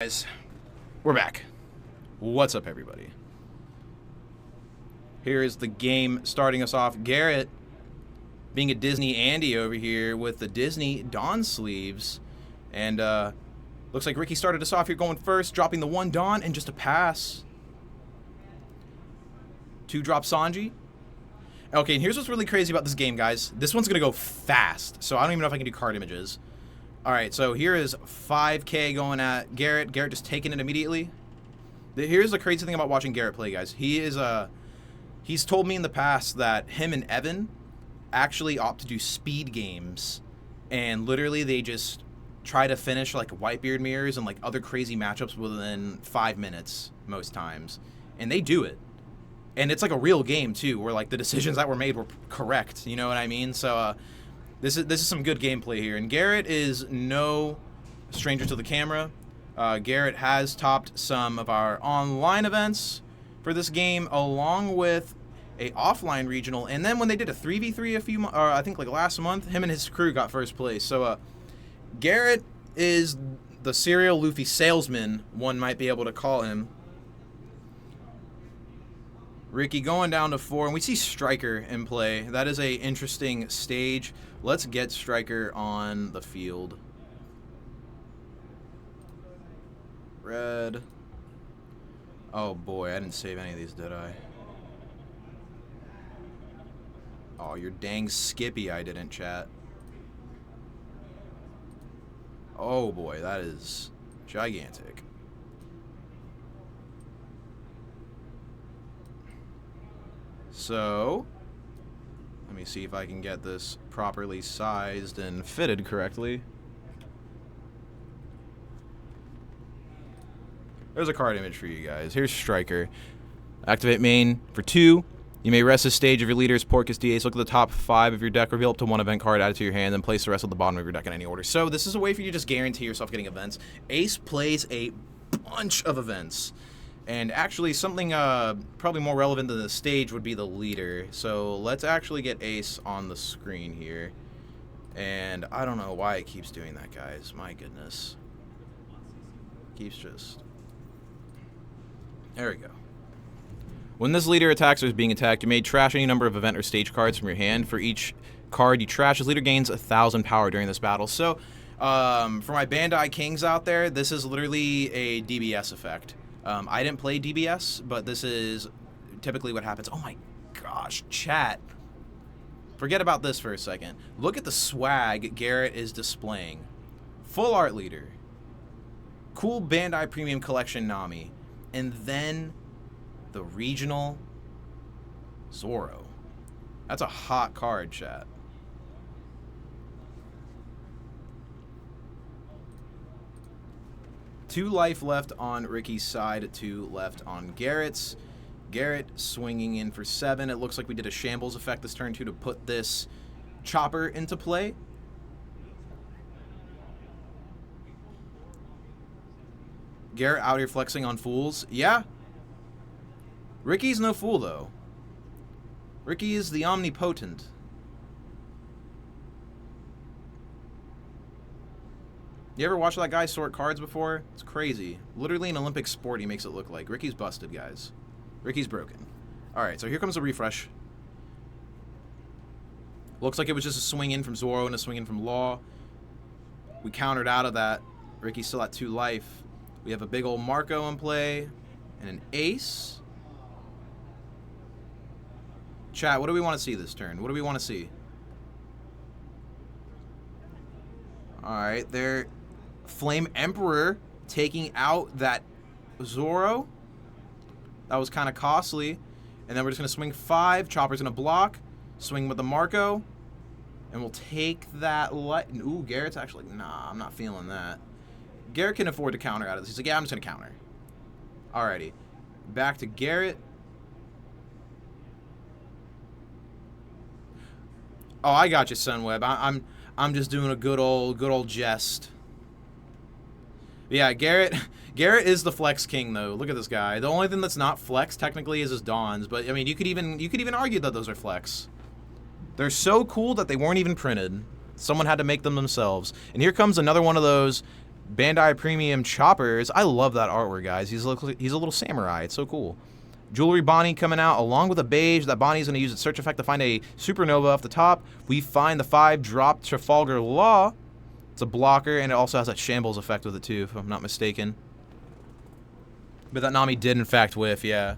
Guys, we're back. What's up, everybody? Here is the game starting us off. Garrett being a Disney Andy over here with the Disney Dawn sleeves. And looks like Ricky started us off here going first, dropping the 1 Dawn and just a pass. 2 drop Sanji. Okay, and here's what's really crazy about this game, guys. This one's going to go fast, so I don't even know if I can do card images. All right, so here is 5K going at Garrett. Garrett just taking it immediately. Here's the crazy thing about watching Garrett play, guys. He's told me in the past that him and Evan actually opt to do speed games, and literally they just try to finish like Whitebeard mirrors and like other crazy matchups within 5 minutes most times, and they do it. And it's like a real game too, where like the decisions that were made were correct. You know what I mean? So. This is some good gameplay here, and Garrett is no stranger to the camera. Garrett has topped some of our online events for this game, along with a offline regional. And then when they did a 3v3 I think like last month, him and his crew got first place. So Garrett is the serial Luffy salesman, one might be able to call him. Ricky going down to 4, and we see Striker in play. That is a interesting stage. Let's get Striker on the field. Red. Oh boy, I didn't save any of these, did I? Oh, you're dang Skippy, I didn't, chat. Oh boy, that is gigantic. So, let me see if I can get this properly sized and fitted correctly. There's a card image for you guys. Here's Striker. Activate main for 2. You may rest the stage of your leader's Porcus D-Ace. Look at the top 5 of your deck. Reveal up to 1 event card, add it to your hand, then place the rest at the bottom of your deck in any order. So this is a way for you to just guarantee yourself getting events. Ace plays a bunch of events. And actually, something probably more relevant than the stage would be the leader. So let's actually get Ace on the screen here. And I don't know why it keeps doing that, guys. My goodness. Keeps just... There we go. When this leader attacks or is being attacked, you may trash any number of event or stage cards from your hand. For each card you trash, this leader gains 1,000 power during this battle. So, for my Bandai Kings out there, this is literally a DBS effect. I didn't play DBS, but this is typically what happens. Oh my gosh, chat. Forget about this for a second. Look at the swag Garrett is displaying. Full art leader. Cool Bandai Premium Collection Nami. And then the regional Zoro. That's a hot card, chat. Two life left on Ricky's side, 2 left on Garrett's. Garrett swinging in for 7. It looks like we did a shambles effect this turn 2 to put this chopper into play. Garrett out here flexing on fools. Yeah. Ricky's no fool, though. Ricky is the omnipotent. You ever watch that guy sort cards before? It's crazy. Literally an Olympic sport he makes it look like. Ricky's busted, guys. Ricky's broken. Alright, so here comes a refresh. Looks like it was just a swing in from Zoro and a swing in from Law. We countered out of that. Ricky's still at 2 life. We have a big old Marco in play. And an ace. Chat, what do we want to see this turn? What do we want to see? Alright, there... Flame Emperor taking out that Zoro. That was kind of costly. And then we're just going to swing 5. Chopper's going to block. Swing with the Marco. And we'll take that light. Ooh, Garrett's actually... Nah, I'm not feeling that. Garrett can afford to counter out of this. He's like, yeah, I'm just going to counter. Alrighty. Back to Garrett. Oh, I got you, Sunweb. I'm just doing a good old jest. Yeah, Garrett is the flex king, though. Look at this guy. The only thing that's not flex technically is his Dawns, but I mean, you could even argue that those are flex. They're so cool that they weren't even printed. Someone had to make them themselves. And here comes another one of those Bandai Premium Choppers. I love that artwork, guys. He's a little samurai. It's so cool. Jewelry Bonnie coming out along with a beige that Bonnie's going to use its search effect to find a supernova off the top. We find the 5-drop Trafalgar Law. It's a blocker, and it also has a shambles effect with it too, if I'm not mistaken. But that Nami did in fact whiff, yeah.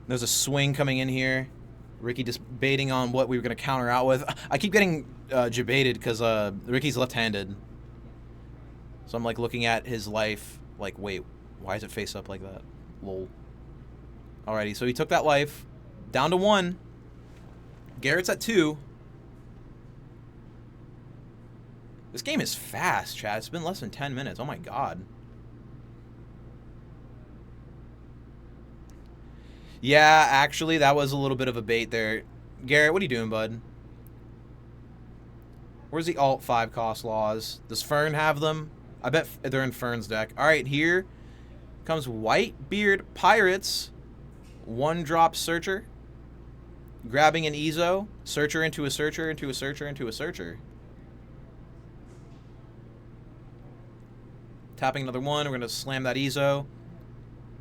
There's a swing coming in here. Ricky just baiting on what we were going to counter out with. I keep getting jebaited because Ricky's left-handed. So I'm like looking at his life like, wait, why is it face up like that? Lol. Alrighty, so he took that life down to 1. Garrett's at 2. This game is fast, chat. It's been less than 10 minutes. Oh my god. Yeah, actually, that was a little bit of a bait there. Garrett, what are you doing, bud? Where's the alt 5 cost laws? Does Fern have them? I bet they're in Fern's deck. Alright, here comes Whitebeard Pirates. 1-drop Searcher. Grabbing an Ezo. Searcher into a Searcher, into a Searcher, into a Searcher. Tapping another 1. We're going to slam that Ezo.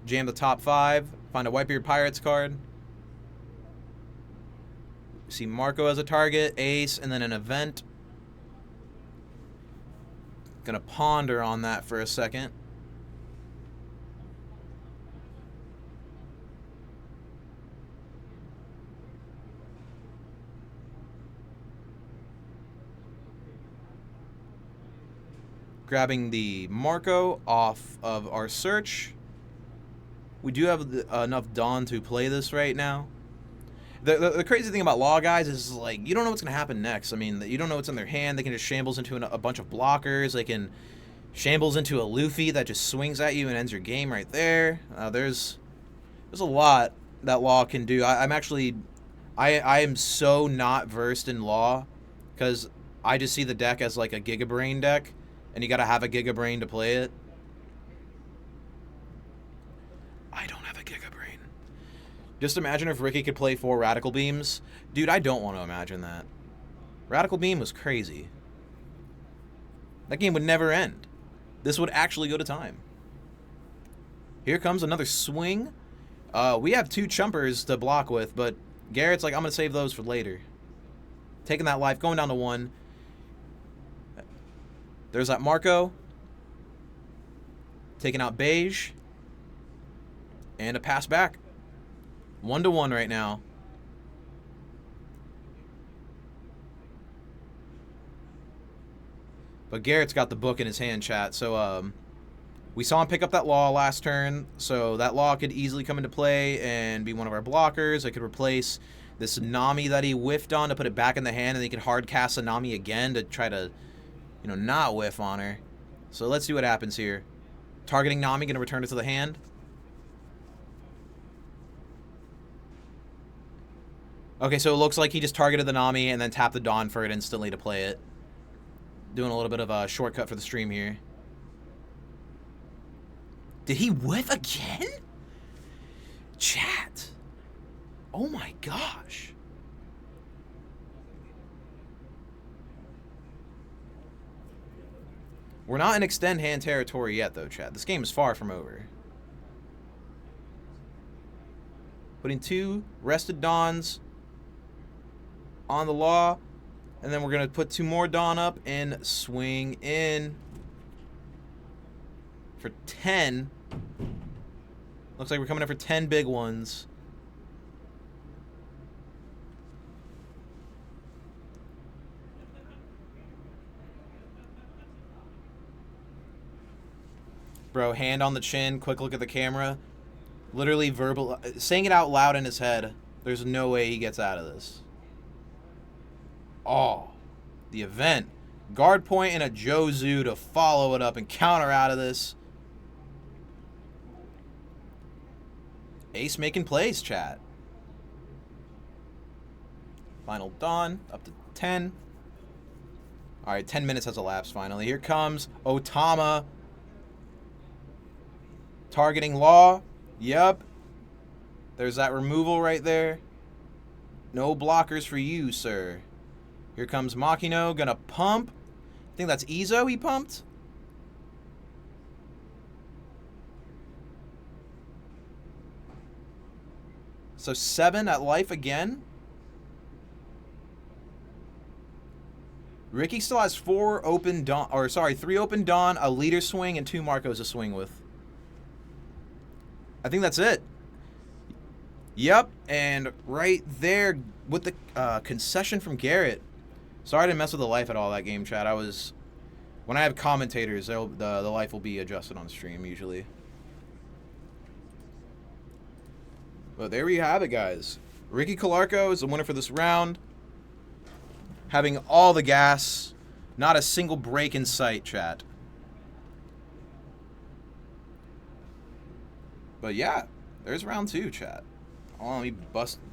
Jam the top 5. Find a Whitebeard Pirates card. See Marco as a target, ace, and then an event. Gonna ponder on that for a second. Grabbing the Marco off of our search. We do have enough Dawn to play this right now. The crazy thing about Law, guys, is like you don't know what's going to happen next. I mean, you don't know what's in their hand. They can just shambles into a bunch of blockers. They can shambles into a Luffy that just swings at you and ends your game right there. There's a lot that Law can do. I am so not versed in Law because I just see the deck as like a Giga Brain deck, and you got to have a Giga Brain to play it. I don't have a Giga Brain. Just imagine if Ricky could play 4 Radical Beams. Dude, I don't want to imagine that. Radical Beam was crazy. That game would never end. This would actually go to time. Here comes another swing. We have 2 chumpers to block with, but Garrett's like, I'm going to save those for later. Taking that life, going down to 1. There's that Marco. Taking out Beige. And a pass back. 1-1 right now. But Garrett's got the book in his hand, chat. So we saw him pick up that Law last turn. So that Law could easily come into play and be one of our blockers. I could replace this Nami that he whiffed on to put it back in the hand. And he could hard cast a Nami again to try to, you know, not whiff on her. So let's see what happens here. Targeting Nami, going to return it to the hand. Okay, so it looks like he just targeted the Nami and then tapped the Dawn for it instantly to play it. Doing a little bit of a shortcut for the stream here. Did he whiff again? Chat. Oh my gosh. We're not in extend hand territory yet, though, chat. This game is far from over. Putting 2 rested Dawns on the Law, and then we're going to put 2 more Dawn up and swing in for 10. Looks like we're coming in for 10 big ones. Bro, hand on the chin, quick look at the camera. Literally verbal, saying it out loud in his head. There's no way he gets out of this. Oh, the event. Guard point and a Jozu to follow it up and counter out of this. Ace making plays, chat. Final Dawn, up to 10. Alright, 10 minutes has elapsed finally. Here comes Otama. Targeting Law. Yep. There's that removal right there. No blockers for you, sir. Here comes Makino, gonna pump. I think that's Izo he pumped. So 7 at life again. Ricky still has 4 open Dawn, or sorry, 3 open Dawn, a leader swing, and 2 Marcos to swing with. I think that's it. Yep, and right there with the concession from Garrett. Sorry to mess with the life at all that game, chat. When I have commentators, the life will be adjusted on stream usually. But there we have it, guys. Ricky Calarco is the winner for this round. Having all the gas, not a single break in sight, chat. But yeah, there's round 2, chat. Oh, let me bust